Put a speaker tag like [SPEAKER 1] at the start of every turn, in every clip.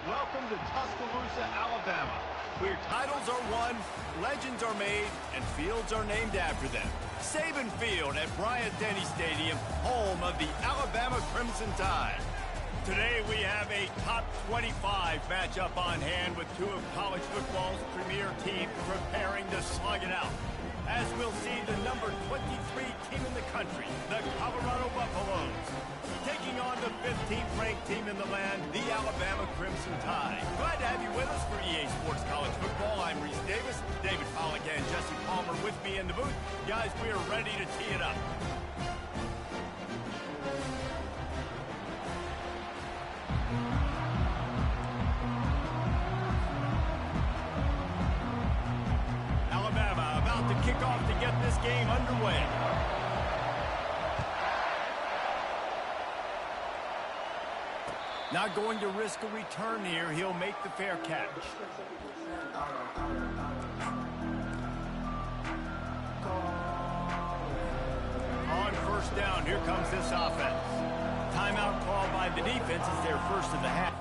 [SPEAKER 1] Welcome to Tuscaloosa, Alabama, where titles are won, legends are made, and fields are named after them. Saban Field at Bryant-Denny Stadium, home of the Alabama Crimson Tide. Today we have a top 25 matchup on hand with two of college football's premier teams preparing to slug it out. As we'll see the number 23 team in the country, the Colorado Buffaloes, taking on the 15th ranked team in the land, the Alabama Crimson Tide. Glad to have you with us for EA Sports College Football. I'm Reese Davis, David Pollack and Jesse Palmer with me in the booth. Guys, we are ready to tee it up. Alabama about to kick off to get this game underway. Not going to risk a return here. He'll make the fair catch. On first down, here comes this offense. Timeout called by the defense is their first of the half.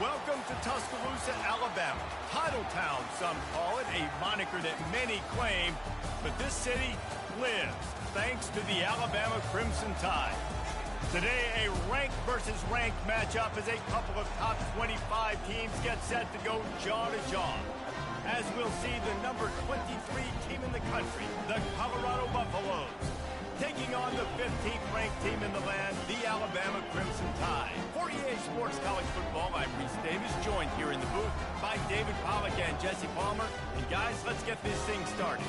[SPEAKER 1] Welcome to Tuscaloosa, Alabama. Title Town, some call it, a moniker that many claim, but this city lives thanks to the Alabama Crimson Tide. Today, a ranked versus ranked matchup as a couple of top 25 teams get set to go jaw to jaw. As we'll see the number 23 team in the country, the Colorado Buffaloes, taking on the 15th ranked team in the land, the Alabama Crimson Tide. For EA Sports College Football, I'm Reese Davis, joined here in the booth by David Pollack and Jesse Palmer. And guys, let's get this thing started.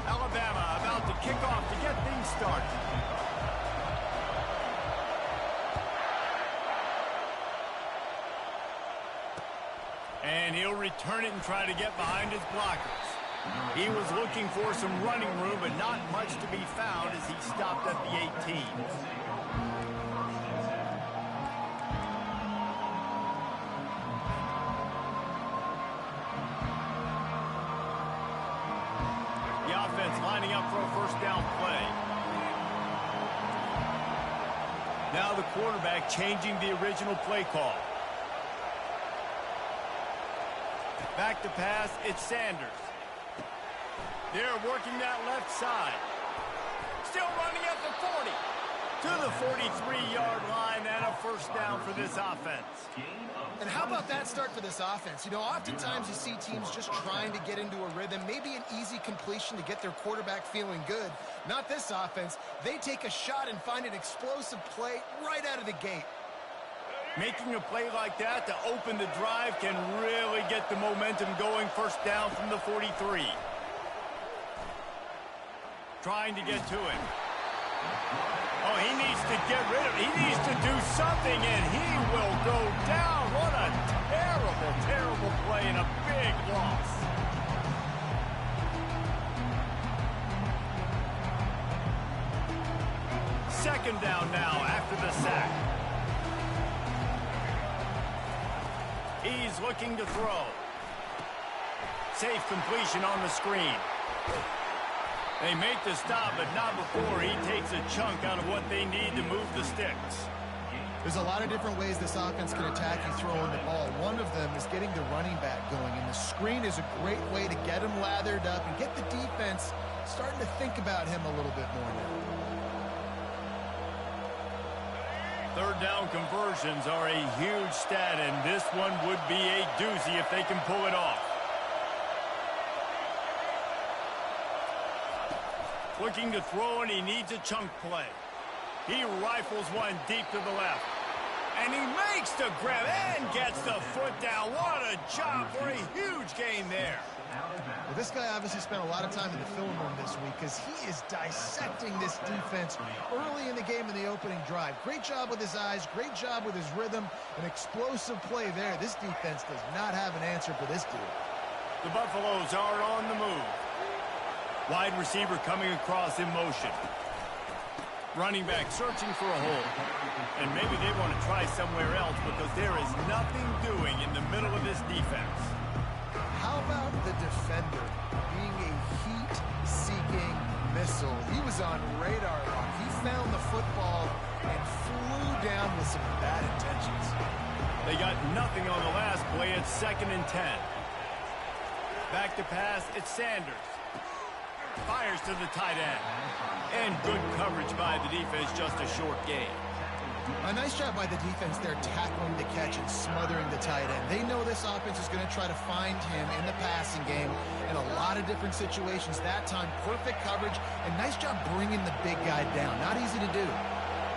[SPEAKER 1] Alabama about to kick off to get things started. And he'll return it and try to get behind his blockers. He was looking for some running room, but not much to be found as he stopped at the 18. lining up for a first down play. Now the quarterback changing the original play call. Back to pass, it's Sanders. They're working that left side. Still running at the 40. To the 43-yard line and a first down for this offense.
[SPEAKER 2] And how about that start for this offense? You know, oftentimes you see teams just trying to get into a rhythm, maybe an easy completion to get their quarterback feeling good. Not this offense. They take a shot and find an explosive play right out of the gate.
[SPEAKER 1] Making a play like that to open the drive can really get the momentum going. First down from the 43. Trying to get to it. Oh, he needs to get rid of it. He needs to do something, and he will go down. What a terrible, terrible play and a big loss. Second down now after the sack. He's looking to throw. Safe completion on the screen. They make the stop, but not before he takes a chunk out of what they need to move the sticks.
[SPEAKER 2] There's a lot of different ways this offense can attack you throwing the ball. One of them is getting the running back going, and the screen is a great way to get him lathered up and get the defense starting to think about him a little bit more now.
[SPEAKER 1] Third down conversions are a huge stat, and this one would be a doozy if they can pull it off. Looking to throw, and he needs a chunk play. He rifles one deep to the left. And he makes the grab and gets the foot down. What a job for a huge gain there.
[SPEAKER 2] Well, this guy obviously spent a lot of time in the film room this week because he is dissecting this defense early in the game in the opening drive. Great job with his eyes, great job with his rhythm, an explosive play there. This defense does not have an answer for this dude.
[SPEAKER 1] The Buffaloes are on the move. Wide receiver coming across in motion. Running back searching for a hole. And maybe they want to try somewhere else because there is nothing doing in the middle of this defense.
[SPEAKER 2] How about the defender being a heat-seeking missile? He was on radar lock. He found the football and flew down with some bad intentions.
[SPEAKER 1] They got nothing on the last play. It's 2nd and 10. Back to pass, it's Sanders. Fires to the tight end. And good coverage by the defense, just a short gain.
[SPEAKER 2] A nice job by the defense there, tackling the catch and smothering the tight end. They know this offense is going to try to find him in the passing game in a lot of different situations. That time, perfect coverage, and nice job bringing the big guy down. Not easy to do.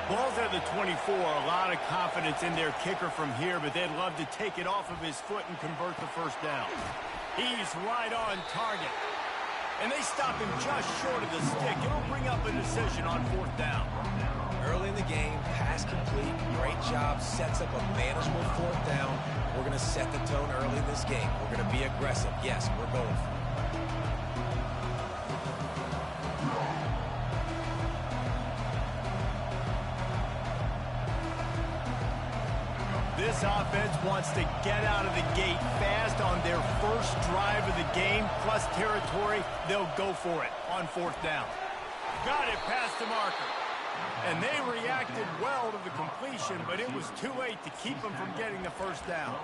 [SPEAKER 1] Ball's at the 24, a lot of confidence in their kicker from here, but they'd love to take it off of his foot and convert the first down. He's right on target. And they stop him just short of the stick. It'll bring up a decision on 4th down.
[SPEAKER 3] Early in the game, pass complete. Great job. Sets up a manageable 4th down. We're going to set the tone early in this game. We're going to be aggressive. Yes, we're going for it.
[SPEAKER 1] This offense wants to get out of the gate fast on their first drive of the game, plus territory. They'll go for it on 4th down. Got it past the marker. And they reacted well to the completion, but it was too late to keep them from getting the first down.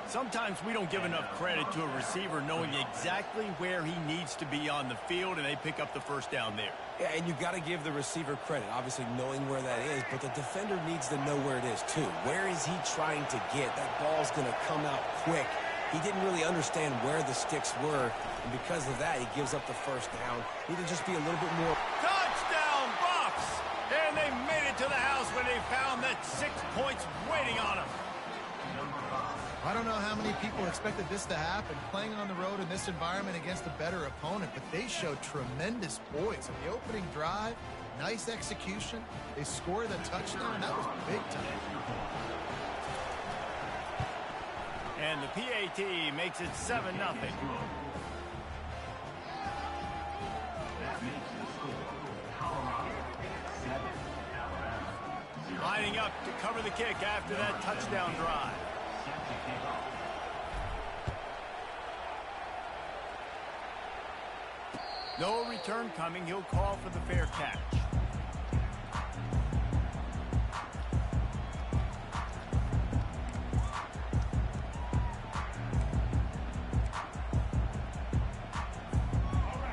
[SPEAKER 1] Sometimes we don't give enough credit to a receiver knowing exactly where he needs to be on the field, and they pick up the first down there.
[SPEAKER 3] Yeah, and you've got to give the receiver credit, obviously knowing where that is, but the defender needs to know where it is too. Where is he trying to get? That ball's going to come out quick. He didn't really understand where the sticks were, and because of that, he gives up the first down. Need to just be a little bit more.
[SPEAKER 1] Touchdown, Bucks! And they made it to the house when they found that 6 points waiting on them.
[SPEAKER 2] I don't know how many people expected this to happen, playing on the road in this environment against a better opponent, but they showed tremendous poise. In the opening drive, nice execution. They scored a touchdown. That was big time.
[SPEAKER 1] And the PAT makes it 7-0. Lining up to cover the kick after that touchdown drive. No return coming. He'll call for the fair catch.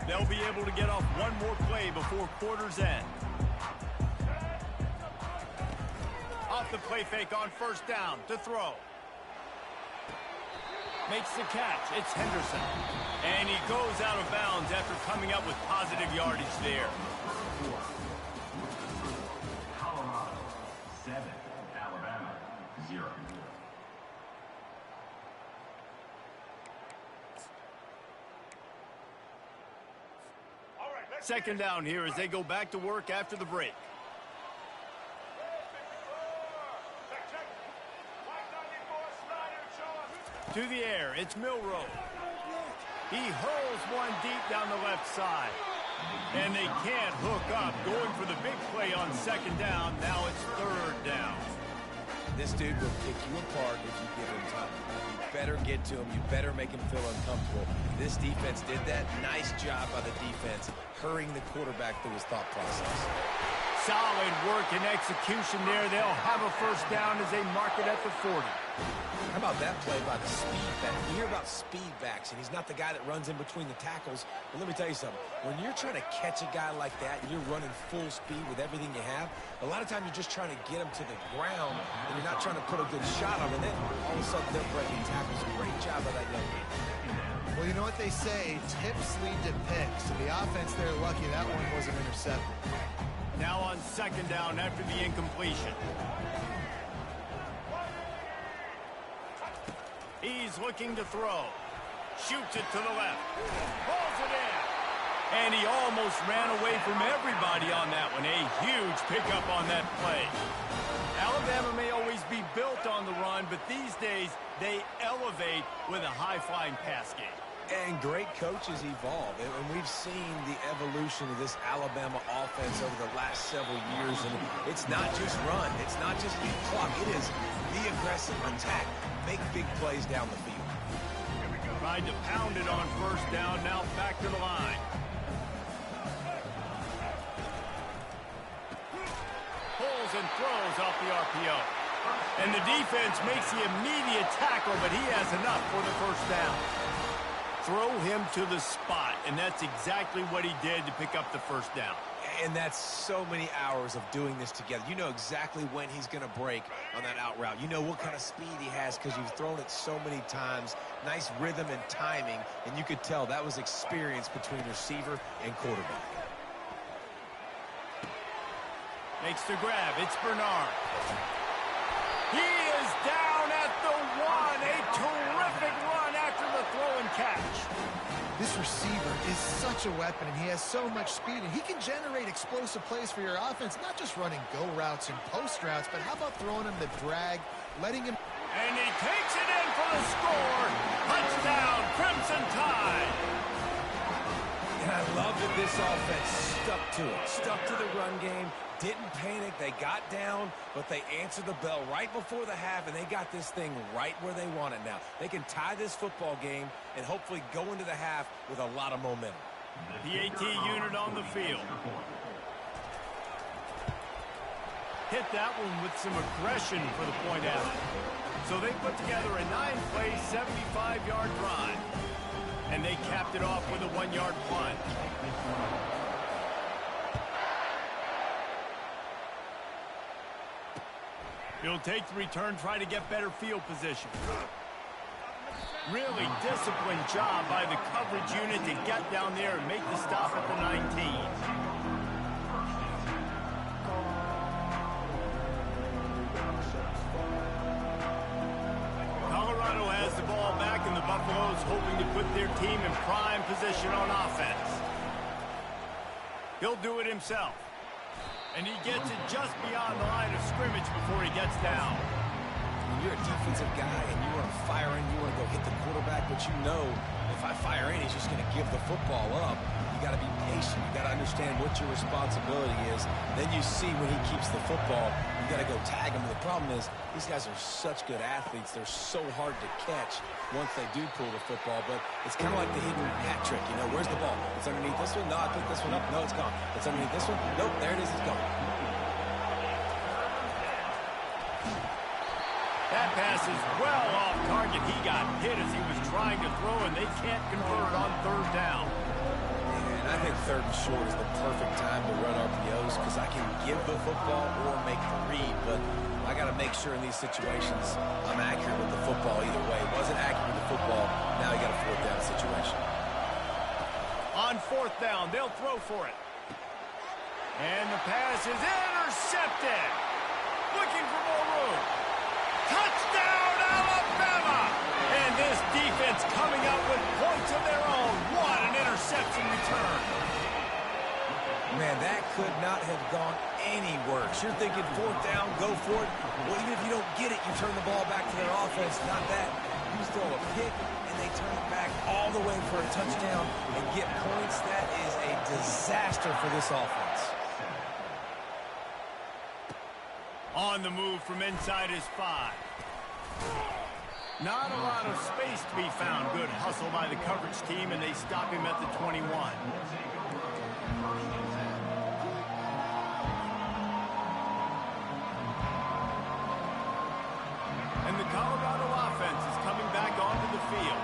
[SPEAKER 1] They'll be able to get off one more play before quarter's end. Off the play fake on first down to throw. Makes the catch. It's Henderson. And he goes out of bounds after coming up with positive yardage there.
[SPEAKER 4] Colorado 7, Alabama 0.
[SPEAKER 1] Second down here as they go back to work after the break. To the air, it's Milroe. He hurls one deep down the left side. And they can't hook up. Going for the big play on second down. Now it's third down.
[SPEAKER 3] This dude will pick you apart if you give him time. You better get to him. You better make him feel uncomfortable. This defense did that. Nice job by the defense, hurrying the quarterback through his thought process.
[SPEAKER 1] Solid work and execution there. They'll have a first down as they mark it at the 40.
[SPEAKER 3] How about that play by the speed back? You hear about speed backs, and he's not the guy that runs in between the tackles. But let me tell you something. When you're trying to catch a guy like that, and you're running full speed with everything you have, a lot of times you're just trying to get him to the ground, and you're not trying to put a good shot on him. And then all of a sudden they're breaking tackles. Great job by that young man.
[SPEAKER 2] Well, you know what they say, tips lead to picks. So the offense there, lucky that one wasn't intercepted.
[SPEAKER 1] Now on second down after the incompletion. He's looking to throw. Shoots it to the left. Pulls it in. And he almost ran away from everybody on that one. A huge pickup on that play. Alabama may always be built on the run, but these days they elevate with a high-flying pass game.
[SPEAKER 3] And great coaches evolve. And we've seen the evolution of this Alabama offense over the last several years. And it's not just run. It's not just beat clock. It is the aggressive attack. Make big plays down the field.
[SPEAKER 1] Tried to pound it on first down. Now back to the line. Pulls and throws off the RPO. And the defense makes the immediate tackle, but he has enough for the first down. Throw him to the spot, and that's exactly what he did to pick up the first down.
[SPEAKER 3] And that's so many hours of doing this together. You know exactly when he's going to break on that out route. You know what kind of speed he has because you've thrown it so many times. Nice rhythm and timing, and you could tell that was experience between receiver and quarterback.
[SPEAKER 1] Makes the grab. It's Bernard. He is down at the 1. A terrific run after the throw and catch.
[SPEAKER 2] This receiver is such a weapon, and he has so much speed, and he can generate explosive plays for your offense, not just running go routes and post routes, but how about throwing him the drag, letting him...
[SPEAKER 1] And he takes it in for the score. Touchdown, Crimson Tide.
[SPEAKER 3] And I love that this offense stuck to it, stuck to the run game, didn't panic. They got down, but they answered the bell right before the half, and they got this thing right where they want it now. They can tie this football game and hopefully go into the half with a lot of momentum.
[SPEAKER 1] PAT unit on the field. Hit that one with some aggression for the point out. So they put together a 9-play, 75-yard drive. And they capped it off with a 1-yard punt. He'll take the return, try to get better field position. Really disciplined job by the coverage unit to get down there and make the stop at the 19. Colorado has the ball back, and the Buffaloes hoping to put their team in prime position on offense. He'll do it himself. And he gets it just beyond the line of scrimmage before he gets down.
[SPEAKER 3] When you're a defensive guy and you want to fire in, you want to go hit the quarterback, but you know If I fire in, he's just going to give the football up. You got to be patient. You got to understand what your responsibility is. Then you see when he keeps the football, you got to go tag him. The problem is these guys are such good athletes. They're so hard to catch once they do pull the football. But it's kind of like the hidden hat trick. You know, where's the ball? It's underneath this one. No, I picked this one up. No, it's gone. It's underneath this one. Nope, there it is. It's gone.
[SPEAKER 1] That pass is well off target. He got hit as he was trying to throw, and they can't convert it on third down.
[SPEAKER 3] And I think third and short is the perfect time to run RPOs because I can give the football or make the read, but I got to make sure in these situations I'm accurate with the football either way. Wasn't accurate with the football, now you got a fourth down situation.
[SPEAKER 1] On fourth down, they'll throw for it. And the pass is intercepted. Looking for more room. Touchdown, Alabama! And this defense coming up with points of their own. What an interception return.
[SPEAKER 3] Man, that could not have gone any worse. You're thinking fourth down, go for it. Well, even if you don't get it, you turn the ball back to their offense. Not that. You throw a pick, and they turn it back all the way for a touchdown and get points. That is a disaster for this offense.
[SPEAKER 1] On the move from inside his 5. Not a lot of space to be found. Good hustle by the coverage team, and they stop him at the 21. And the Colorado offense is coming back onto the field.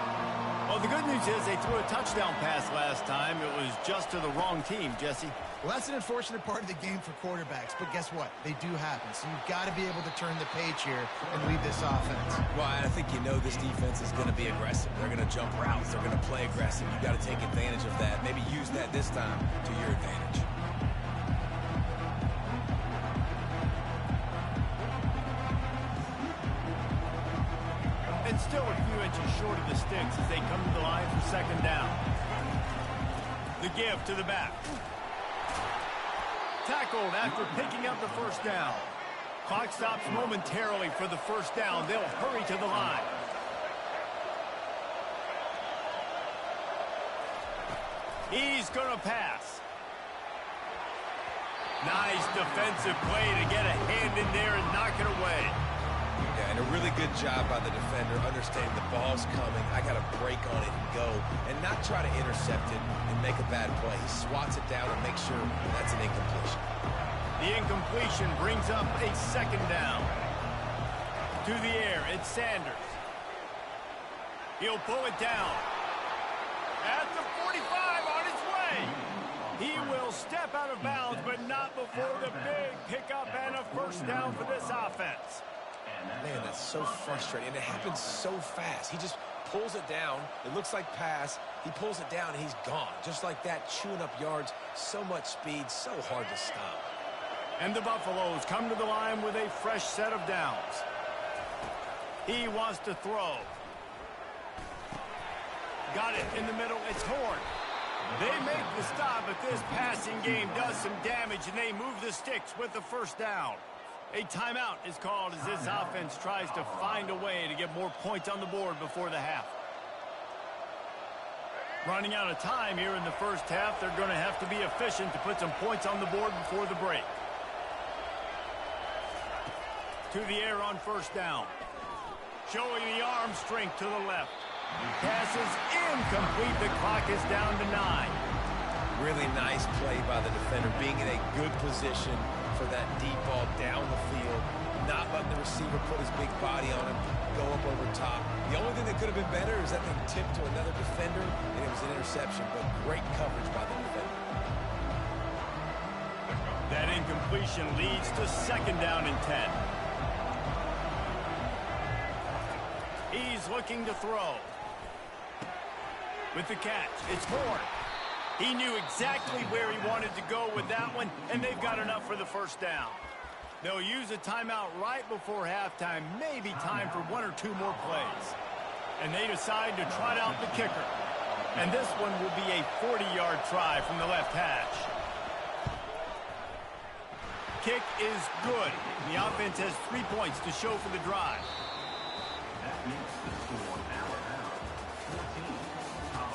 [SPEAKER 1] Well, the good news is they threw a touchdown pass last time. It was just to the wrong team, Jesse.
[SPEAKER 2] Well, that's an unfortunate part of the game for quarterbacks, but guess what? They do happen, so you've got to be able to turn the page here and lead this offense.
[SPEAKER 3] Well, I think you know this defense is going to be aggressive. They're going to jump routes. They're going to play aggressive. You've got to take advantage of that. Maybe use that this time to your advantage.
[SPEAKER 1] And still a few inches short of the sticks as they come to the line for second down. The give to the back. Tackled after picking up the first down. Clock stops momentarily for the first down. They'll hurry to the line. He's going to pass. Nice defensive play to get a hand in there and knock it away.
[SPEAKER 3] Yeah, and a really good job by the defender, understanding the ball's coming. I got to break on it and go, and not try to intercept it and make a bad play. He swats it down and makes sure that's an incompletion.
[SPEAKER 1] The incompletion brings up a second down. To the air, it's Sanders. He'll pull it down. At the 45, on his way. He will step out of bounds, but not before the big pickup and a first down for this offense.
[SPEAKER 3] Man, that's so frustrating. And it happens so fast. He just pulls it down. It looks like pass. He pulls it down, and he's gone. Just like that, chewing up yards. So much speed, so hard to stop.
[SPEAKER 1] And the Buffaloes come to the line with a fresh set of downs. He wants to throw. Got it in the middle. It's Horn. They make the stop, but this passing game does some damage, and they move the sticks with the first down. A timeout is called as this offense tries to find a way to get more points on the board before the half. Running out of time here in the first half, they're going to have to be efficient to put some points on the board before the break. To the air on first down. Showing the arm strength to the left. Pass is incomplete. The clock is down to 9.
[SPEAKER 3] Really nice play by the defender, being in a good position for that deep ball down the field, not letting the receiver put his big body on him, go up over top. The only thing that could have been better is that they tipped to another defender, and it was an interception, but great coverage by the defender.
[SPEAKER 1] That incompletion leads to second down and 10. He's looking to throw. With the catch, it's Horn. He knew exactly where he wanted to go with that one, and they've got enough for the first down. They'll use a timeout right before halftime, maybe time for one or two more plays. And they decide to trot out the kicker. And this one will be a 40-yard try from the left hash. Kick is good. The offense has 3 points to show for the drive.
[SPEAKER 4] That makes the score Alabama 14,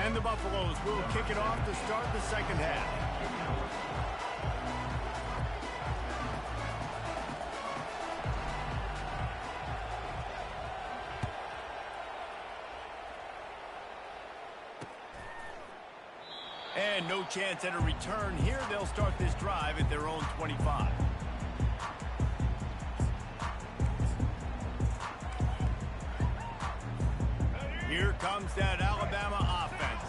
[SPEAKER 1] And the Buffaloes will kick it off to start the second half. And no chance at a return here. They'll start this drive at their own 25. Here comes that Alabama offense.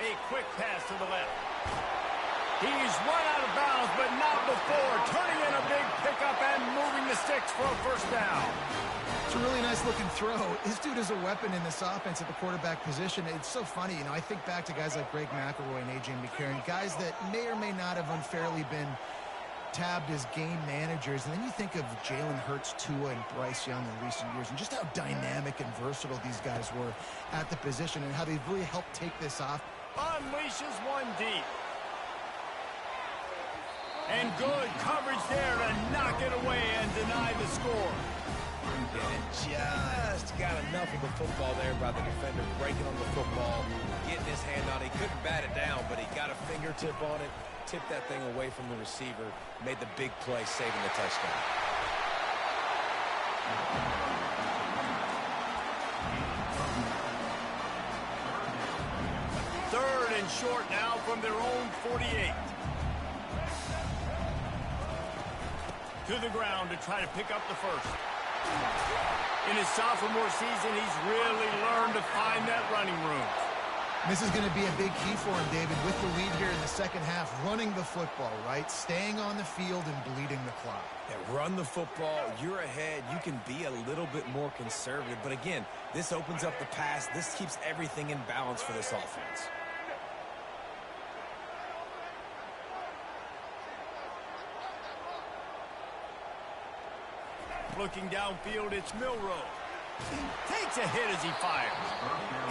[SPEAKER 1] A quick pass to the left. He's run out of bounds, but not before. Turning in a big pickup and moving the sticks for a first down.
[SPEAKER 2] It's a really nice-looking throw. This dude is a weapon in this offense at the quarterback position. It's so funny, you know, I think back to guys like Greg McElroy and A.J. McCarron, guys that may or may not have unfairly been tabbed as game managers. And then you think of Jalen Hurts, Tua, and Bryce Young in recent years, and just how dynamic and versatile these guys were at the position and how they've really helped take this off.
[SPEAKER 1] Unleashes one deep. And good coverage there to knock it away and deny the score.
[SPEAKER 3] And just got enough of the football there by the defender, breaking on the football, getting his hand on it. He couldn't bat it down, but he got a fingertip on it, tipped that thing away from the receiver, made the big play, saving the touchdown.
[SPEAKER 1] Third and short now from their own 48. To the ground to try to pick up the first. In his sophomore season, he's really learned to find that running room.
[SPEAKER 2] This is going to be a big key for him, David, with the lead here in the second half, running the football, right? Staying on the field and bleeding the clock.
[SPEAKER 3] Yeah, run the football, you're ahead, you can be a little bit more conservative. But again, this opens up the pass. This keeps everything in balance for this offense.
[SPEAKER 1] Looking downfield, it's Milroe. He takes a hit as he fires.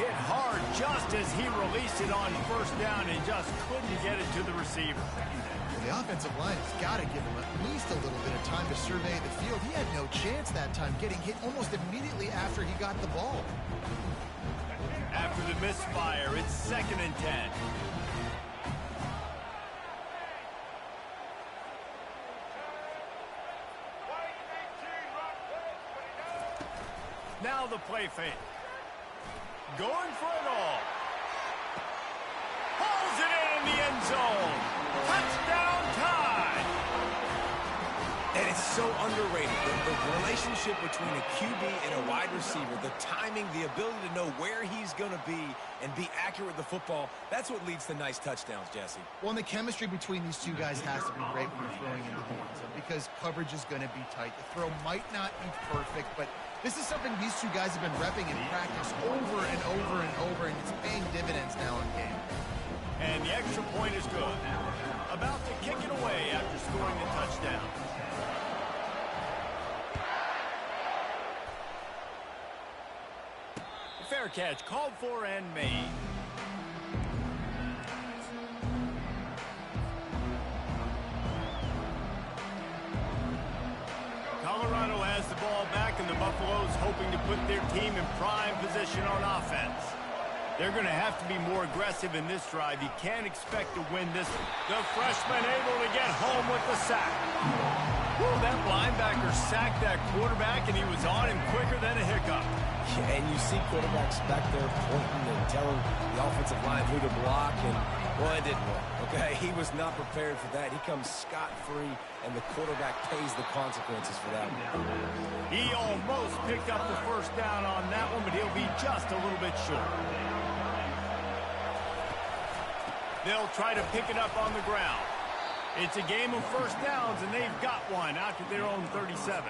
[SPEAKER 1] Hit hard just as he released it on first down and just couldn't get it to the receiver.
[SPEAKER 2] Well, the offensive line has got to give him at least a little bit of time to survey the field. He had no chance that time, getting hit almost immediately after he got the ball.
[SPEAKER 1] After the misfire, it's 2nd and 10. Now the play fake. Going for it all. Pulls it in the end zone. Touchdown time.
[SPEAKER 3] And it's so underrated. The relationship between a QB and a wide receiver, the timing, the ability to know where he's going to be and be accurate with the football, that's what leads to nice touchdowns, Jesse.
[SPEAKER 2] Well, and the chemistry between these two guys has to be great when you're throwing into the end zone because coverage is going to be tight. The throw might not be perfect, but this is something these two guys have been repping in practice over and over and over, and it's paying dividends now in game.
[SPEAKER 1] And the extra point is good. About to kick it away after scoring the touchdown. Fair catch called for and made. Colorado has the ball back, and the Buffaloes hoping to put their team in prime position on offense. They're going to have to be more aggressive in this drive. You can't expect to win this one. The freshman able to get home with the sack. Woo, that linebacker sacked that quarterback, and he was on him quicker than a hiccup.
[SPEAKER 3] Yeah, and you see quarterbacks back there pointing and telling the offensive line who to block, and, well, it didn't work, okay? He was not prepared for that. He comes scot-free, and the quarterback pays the consequences for that.
[SPEAKER 1] He almost picked up the first down on that one, but he'll be just a little bit short. They'll try to pick it up on the ground. It's a game of first downs, and they've got one out to their own 37.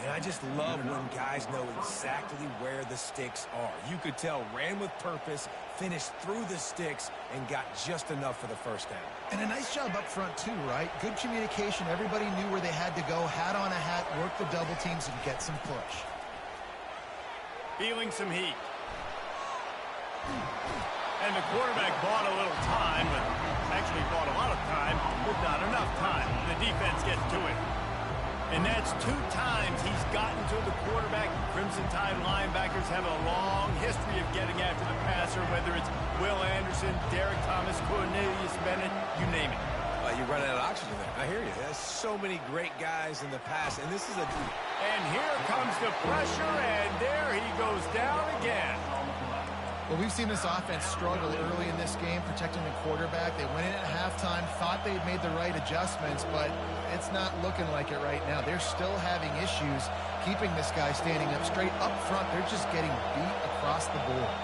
[SPEAKER 3] And I just love when guys know exactly where the sticks are. You could tell, ran with purpose, finished through the sticks, and got just enough for the first down.
[SPEAKER 2] And a nice job up front, too, right? Good communication. Everybody knew where they had to go, hat on a hat, work the double teams, and get some push.
[SPEAKER 1] Feeling some heat. And the quarterback bought a little time, but Actually bought a lot of time, but not enough time. The defense gets to it. And that's 2 times he's gotten to the quarterback. Crimson Tide linebackers have a long history of getting after the passer, whether it's Will Anderson, Derek Thomas, Cornelius Bennett, you name it.
[SPEAKER 3] You run out of oxygen there. I hear you. There's so many great guys in the past, and this is a...
[SPEAKER 1] And here comes the pressure, and there he goes down again.
[SPEAKER 2] Well, we've seen this offense struggle early in this game, protecting the quarterback. They went in at halftime, thought they'd made the right adjustments, but it's not looking like it right now. They're still having issues keeping this guy standing up straight up front. They're just getting beat across the board.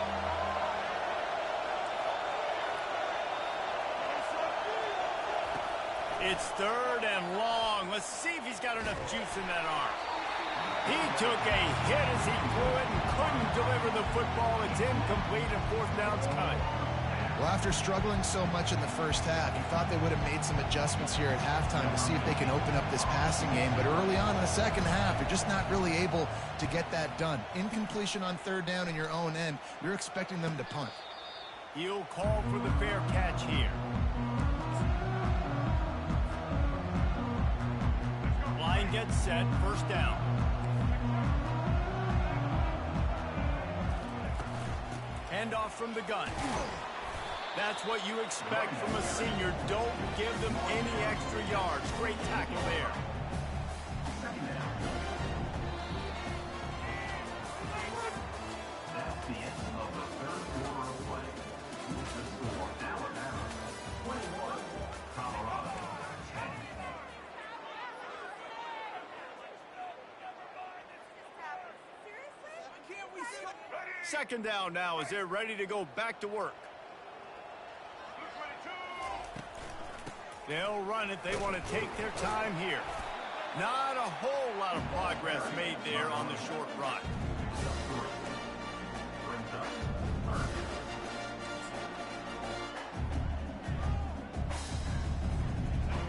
[SPEAKER 1] It's 3rd and long. Let's see if he's got enough juice in that arm. He took a hit as he threw it and couldn't deliver the football. It's incomplete and 4th down's coming.
[SPEAKER 2] Well, after struggling so much in the first half, you thought they would have made some adjustments here at halftime to see if they can open up this passing game. But early on in the second half, they're just not really able to get that done. Incompletion on 3rd down in your own end, you're expecting them to punt.
[SPEAKER 1] He'll call for the fair catch here. Line gets set, 1st down. Handoff from the gun. That's what you expect from a senior. Don't give them any extra yards. Great tackle there.
[SPEAKER 4] That's the end of the 3rd quarter of play. The score, Alabama 21, Colorado 10.
[SPEAKER 1] Second down now as they're ready to go back to work. They'll run it. They want to take their time here. Not a whole lot of progress made there on the short run.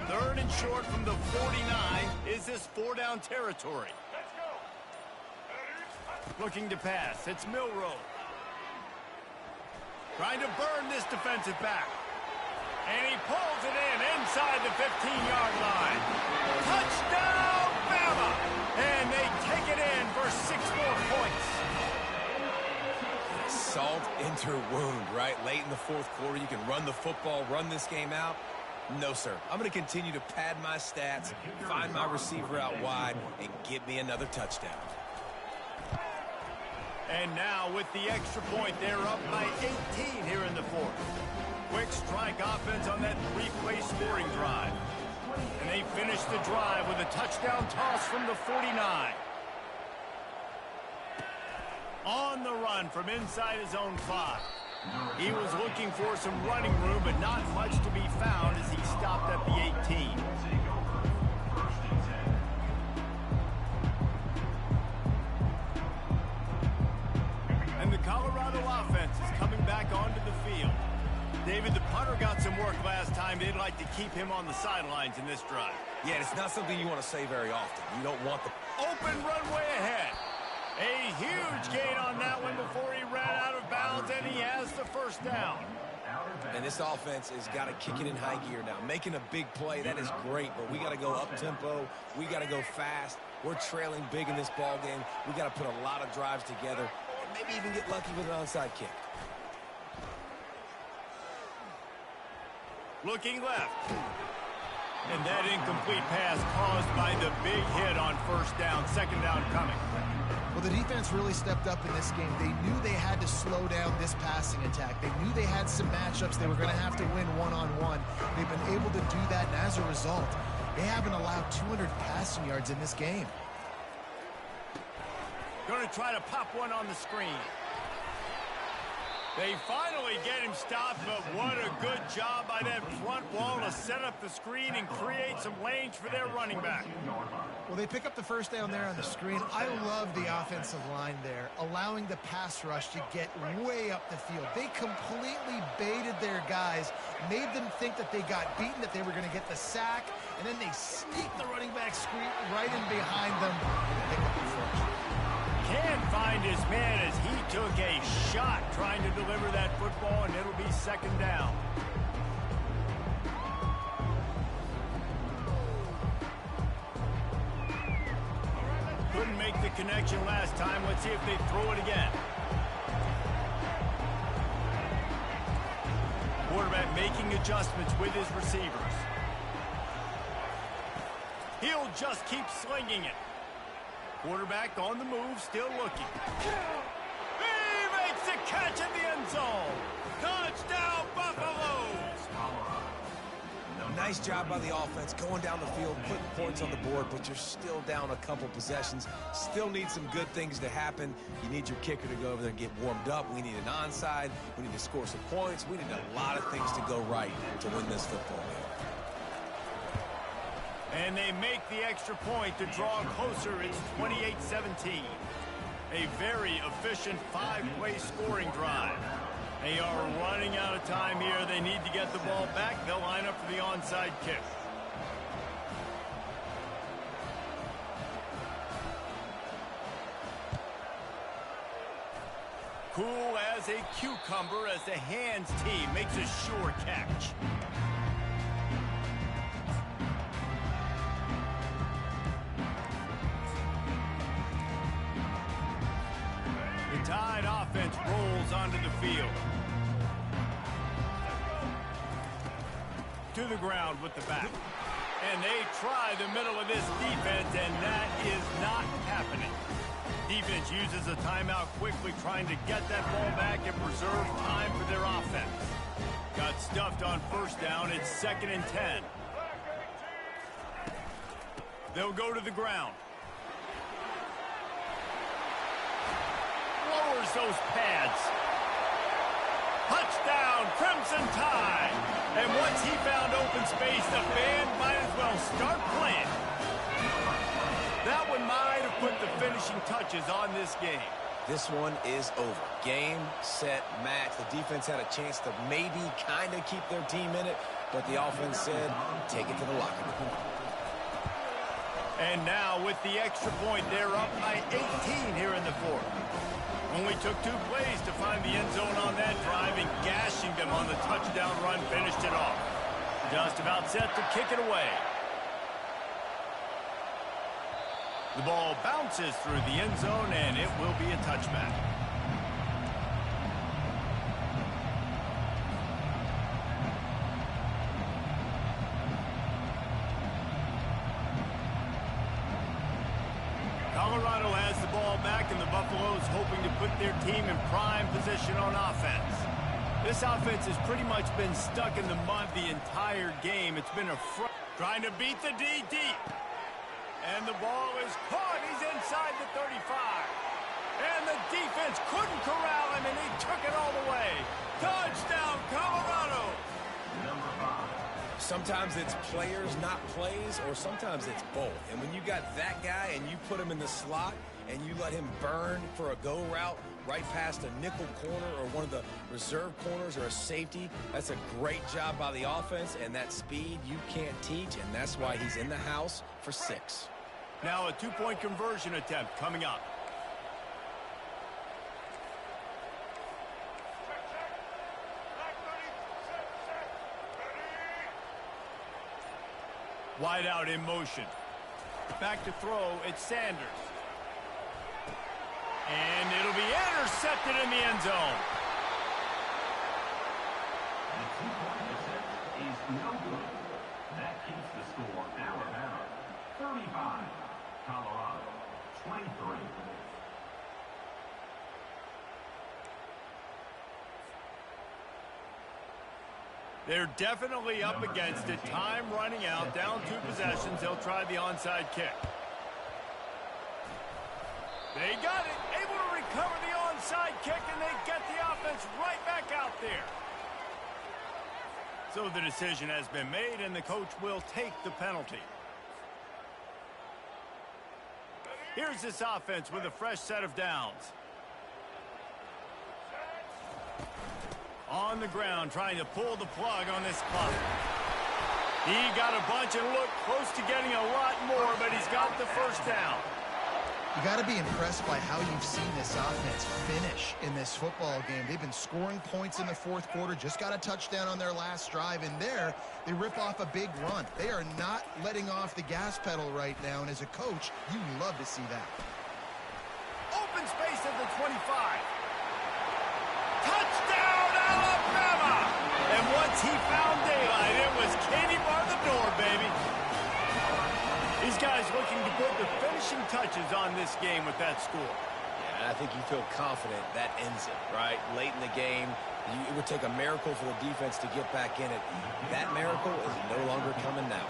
[SPEAKER 1] Third and short from the 49. Is this 4-down territory? Looking to pass. It's Milroe. Trying to burn this defensive back. And he pulls it in inside the 15-yard line. Touchdown, Bama! And they take it in for 6 more points.
[SPEAKER 3] Salt into her wound, right? Late in the 4th quarter, you can run the football, run this game out. No, sir. I'm going to continue to pad my stats, find my receiver out wide, and get me another touchdown.
[SPEAKER 1] And now with the extra point, they're up by 18 here in the 4th. Quick strike offense on that 3-play scoring drive. And they finish the drive with a touchdown toss from the 49. On the run from inside his own 5. He was looking for some running room, but not much to be found as he stopped at the 18. And the Colorado offense is coming back onto the field. David, the punter got some work last time. They'd like to keep him on the sidelines in this drive.
[SPEAKER 3] Yeah, it's not something you want to say very often. You don't want the...
[SPEAKER 1] Open runway ahead. A huge gain on that one before he ran out of bounds, and he has the 1st down.
[SPEAKER 3] And this offense has got to kick it in high gear now. Making a big play, that is great, but we got to go up-tempo. We got to go fast. We're trailing big in this ball game. We got to put a lot of drives together and maybe even get lucky with an onside kick.
[SPEAKER 1] Looking left. And that incomplete pass caused by the big hit on 1st down. 2nd down coming.
[SPEAKER 2] Well, the defense really stepped up in this game. They knew they had to slow down this passing attack. They knew they had some matchups they were going to have to win one-on-one. They've been able to do that, and as a result, they haven't allowed 200 passing yards in this game.
[SPEAKER 1] Going to try to pop one on the screen. They finally get him stopped, but what a good job by that front wall to set up the screen and create some lanes for their running back.
[SPEAKER 2] Well, they pick up the 1st down there on the screen. I love the offensive line there, allowing the pass rush to get way up the field. They completely baited their guys, made them think that they got beaten, that they were going to get the sack, and then they sneaked the running back screen right in behind them and pick up the first.
[SPEAKER 1] Can't find his man as he took a shot trying to deliver that football, and it'll be 2nd down. connection last time. Let's see if they throw it again. Quarterback making adjustments with his receivers. He'll just keep slinging it. Quarterback on the move, still looking. He makes the catch in the end zone. Touchdown, Buffaloes!
[SPEAKER 3] Nice job by the offense going down the field, putting points on the board, but you're still down a couple possessions. Still need some good things to happen. You need your kicker to go over there and get warmed up. We need an onside. We need to score some points. We need a lot of things to go right to win this football game.
[SPEAKER 1] And they make the extra point to draw closer. It's 28-17. A very efficient five-play scoring drive. They are running out of time here. They need to get the ball back. They'll line up for the onside kick. Cool as a cucumber as the hands team makes a sure catch. The Tide offense rolls onto the field. To the ground with the back. And they try the middle of this defense, and that is not happening. Defense uses a timeout quickly, trying to get that ball back and preserve time for their offense. Got stuffed on first down. It's 2nd and 10. They'll go to the ground. Lowers those pads. Touchdown, Crimson Tide. And once he found open space, the band might as well start playing. That one might have put the finishing touches on this game.
[SPEAKER 3] This one is over. Game, set, match. The defense had a chance to maybe kind of keep their team in it, but the offense said, take it to the locker room.
[SPEAKER 1] And now with the extra point, they're up by 18 here in the fourth. Only took 2 plays to find the end zone on that drive, and gashing them on the touchdown run finished it off. Just about set to kick it away. The ball bounces through the end zone, and it will be a touchback. Colorado has the ball back, and the Buffaloes hoping to put their team in prime position on offense. This offense has pretty much been stuck in the mud the entire game. It's been a front trying to beat the D deep. And the ball is caught. He's inside the 35. And the defense couldn't corral him, and he took it all the way. Touchdown, Colorado!
[SPEAKER 4] Number 5.
[SPEAKER 3] Sometimes it's players, not plays, or sometimes it's both. And when you got that guy and you put him in the slot and you let him burn for a go route right past a nickel corner or one of the reserve corners or a safety, that's a great job by the offense, and that speed you can't teach, and that's why he's in the house for 6.
[SPEAKER 1] Now a 2-point conversion attempt coming up. Wide out in motion. Back to throw, it's Sanders. And it'll be intercepted in the end zone.
[SPEAKER 4] The 2-point attempt is no good. That keeps the score Alabama 35, Colorado 23.
[SPEAKER 1] They're definitely up against it. Time running out, down 2 possessions. They'll try the onside kick. They got it, able to recover the onside kick, and they get the offense right back out there. So the decision has been made, and the coach will take the penalty. Here's this offense with a fresh set of downs. On the ground, trying to pull the plug on this clock. He got a bunch and looked close to getting a lot more, but he's got the first down.
[SPEAKER 2] You got to be impressed by how you've seen this offense finish in this football game. They've been scoring points in the fourth quarter, just got a touchdown on their last drive, and there they rip off a big run. They are not letting off the gas pedal right now, and as a coach, you love to see that.
[SPEAKER 1] Open space at the 25. Touchdown, Alabama! And once he found daylight, it was Katie bar the door, baby. These guys looking to put the finishing touches on this game with that score.
[SPEAKER 3] Yeah, and I think you feel confident that ends it, right? Late in the game, it would take a miracle for the defense to get back in it. That miracle is no longer coming now.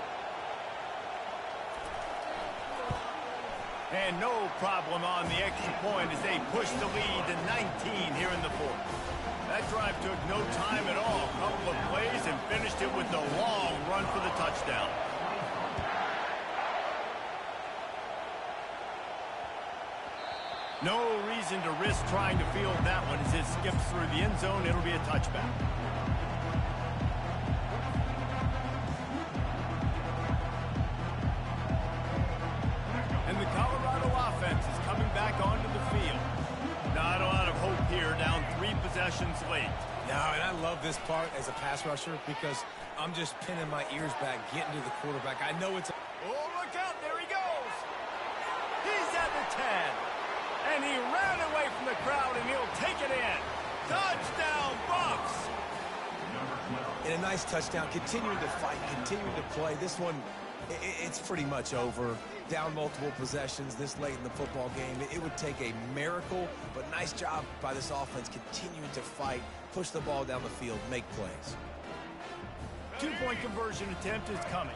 [SPEAKER 1] And no problem on the extra point as they push the lead to 19 here in the fourth. That drive took no time at all. A couple of plays and finished it with a long run for the touchdown. No reason to risk trying to field that one as it skips through the end zone. It'll be a touchback. And the Colorado offense is coming back onto the field. Not a lot of hope here, down 3 possessions late.
[SPEAKER 3] No, and I love this part as a pass rusher because I'm just pinning my ears back, getting to the quarterback. I know it's...
[SPEAKER 1] Oh, look out, there he goes. He's at the 10. And he ran away from the crowd, and he'll take it in. Touchdown, Buffs!
[SPEAKER 3] And a nice touchdown, continuing to fight, continuing to play. This one, it's pretty much over. Down multiple possessions this late in the football game. It would take a miracle, but nice job by this offense continuing to fight, push the ball down the field, make plays.
[SPEAKER 1] 2-point conversion attempt is coming.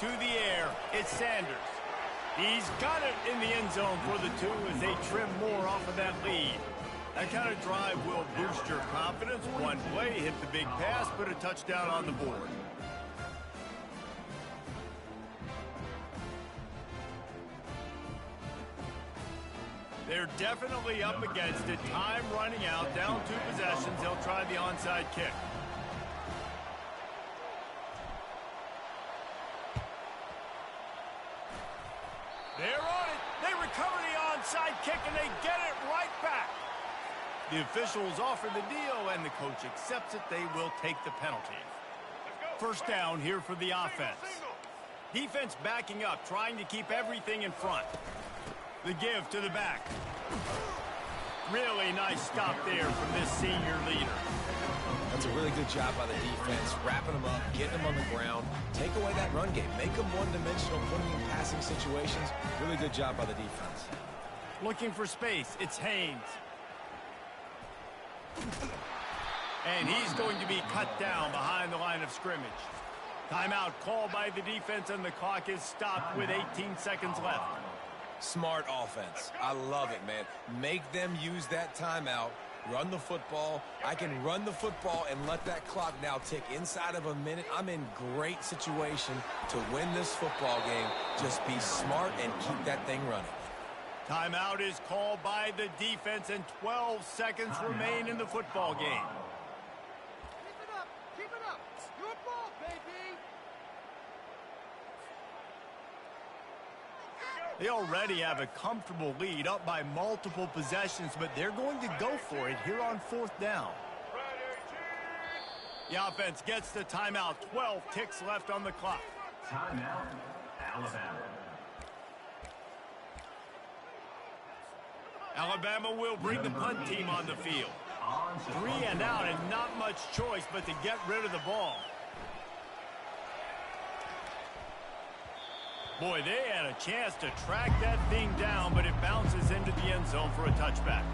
[SPEAKER 1] To the air, it's Sanders. He's got it in the end zone for the 2 as they trim more off of that lead. That kind of drive will boost your confidence. One play, hit the big pass, put a touchdown on the board. They're definitely up against it. Time running out, down 2 possessions. They'll try the onside kick. They're on it. They recover the onside kick, and they get it right back. The officials offer the deal, and the coach accepts it. They will take the penalty. First down here for the offense. Defense backing up, trying to keep everything in front. The give to the back. Really nice stop there from this senior leader.
[SPEAKER 3] That's a really good job by the defense, wrapping them up, getting them on the ground, take away that run game, make them one-dimensional, putting them in passing situations. Really good job by the defense.
[SPEAKER 1] Looking for space, it's Haynes. And he's going to be cut down behind the line of scrimmage. Timeout called by the defense, and the clock is stopped with 18 seconds left.
[SPEAKER 3] Smart offense. I love it, man. Make them use that timeout. Run the football. I can run the football and let that clock now tick inside of a minute. I'm in great situation to win this football game. Just be smart and keep that thing running.
[SPEAKER 1] Timeout is called by the defense, and 12 seconds remain in the football game.
[SPEAKER 5] Keep it up. Keep it up. Your ball, baby.
[SPEAKER 1] They already have a comfortable lead, up by multiple possessions, but they're going to go for it here on 4th down. The offense gets the timeout. 12 ticks left on the clock.
[SPEAKER 4] Timeout, Alabama.
[SPEAKER 1] Alabama will bring the punt team on the field. 3 and out, and not much choice but to get rid of the ball. Boy, they had a chance to track that thing down, but it bounces into the end zone for a touchback.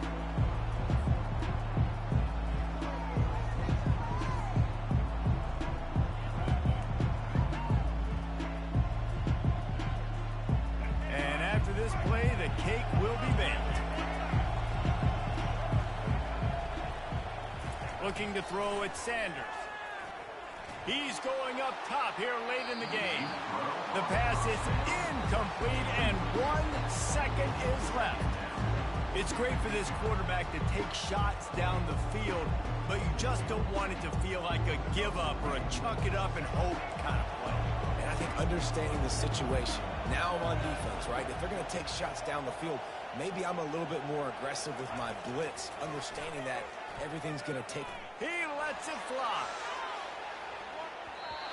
[SPEAKER 1] And after this play, the cake will be baked. Looking to throw at Sanders. He's going up top here late in the game. The pass is incomplete, and 1 second is left. It's great for this quarterback to take shots down the field, but you just don't want it to feel like a give-up or a chuck it up and hope kind of play.
[SPEAKER 3] And I think understanding the situation, now I'm on defense, right? If they're going to take shots down the field, maybe I'm a little bit more aggressive with my blitz, understanding that everything's going to take.
[SPEAKER 1] He lets it fly.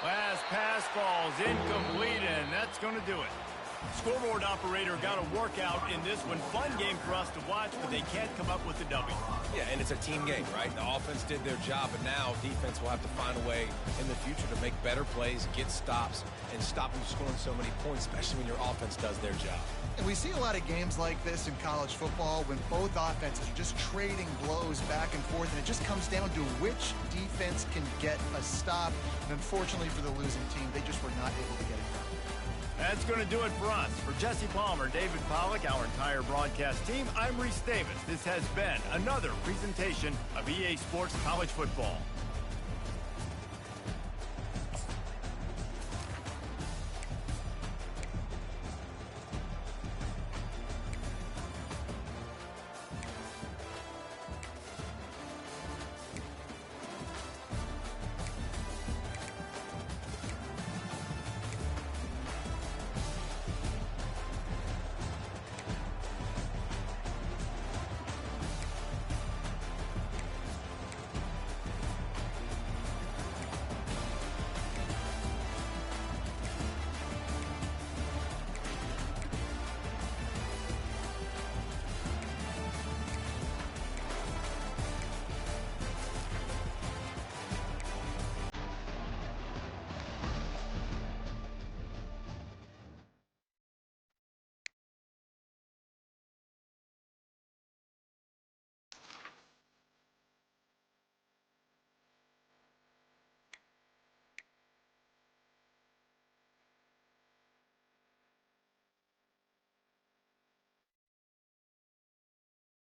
[SPEAKER 1] Last pass falls incomplete, and that's going to do it. Scoreboard operator got a workout in this one. Fun game for us to watch, but they can't come up with the W.
[SPEAKER 3] Yeah, and it's a team game, right? The offense did their job, but now defense will have to find a way in the future to make better plays, get stops, and stop them scoring so many points, especially when your offense does their job.
[SPEAKER 6] And we see a lot of games like this in college football when both offenses are just trading blows back and forth, and it just comes down to which defense can get a stop. And unfortunately for the losing team, they just were not able to get it done.
[SPEAKER 1] That's going to do it for us. For Jesse Palmer, David Pollack, our entire broadcast team, I'm Reese Davis. This has been another presentation of EA Sports College Football.